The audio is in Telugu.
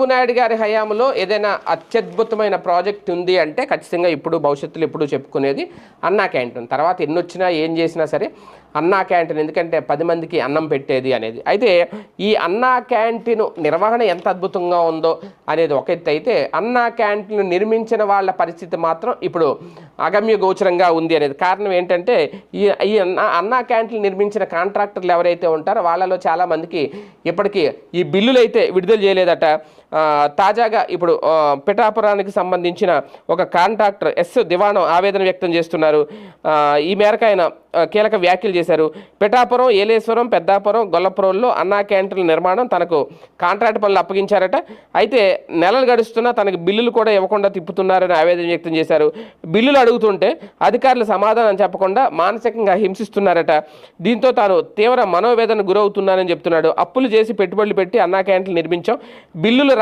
చంద్రబాబు నాయుడు గారి హయాంలో ఏదైనా అత్యద్భుతమైన ప్రాజెక్ట్ ఉంది అంటే ఖచ్చితంగా ఇప్పుడు భవిష్యత్తులో ఇప్పుడు చెప్పుకునేది అన్నా క్యాంటీన్. తర్వాత ఎన్ని వచ్చినా ఏం చేసినా సరే అన్నా క్యాంటీన్, ఎందుకంటే 10 మందికి అన్నం పెట్టేది అనేది. అయితే ఈ అన్నా క్యాంటీన్ నిర్వహణ ఎంత అద్భుతంగా ఉందో అనేది ఒక ఎత్తు అయితే, అన్నా క్యాంటీన్ నిర్మించిన వాళ్ళ పరిస్థితి మాత్రం ఇప్పుడు అగమ్య గోచరంగా ఉంది అనేది. కారణం ఏంటంటే ఈ అన్నా క్యాంటీన్ నిర్మించిన కాంట్రాక్టర్లు ఎవరైతే ఉంటారో వాళ్ళలో చాలామందికి ఇప్పటికీ ఈ బిల్లులు అయితే విడుదల చేయలేదట. తాజాగా ఇప్పుడు పిఠాపురానికి సంబంధించిన ఒక కాంట్రాక్టర్ ఎస్ దివాణం ఆవేదన వ్యక్తం చేస్తున్నారు. ఈ మేరకు ఆయన కీలక వ్యాఖ్యలు చేశారు. పిఠాపురం, ఏలేశ్వరం, పెద్దాపురం, గొల్లపురంలో అన్నా క్యాంటీన్ల నిర్మాణం తనకు కాంట్రాక్ట్ పనులు అప్పగించారట. అయితే నెలలు గడుస్తున్నా తనకు బిల్లులు కూడా ఇవ్వకుండా తిప్పుతున్నారని ఆవేదన వ్యక్తం చేశారు. బిల్లులు అడుగుతుంటే అధికారులు సమాధానం చెప్పకుండా మానసికంగా హింసిస్తున్నారట. దీంతో తాను తీవ్ర మనోవేదన గురవుతున్నానని చెప్తున్నాడు. అప్పులు చేసి పెట్టుబడులు పెట్టి అన్నా క్యాంటీన్లు నిర్మించాం, బిల్లులు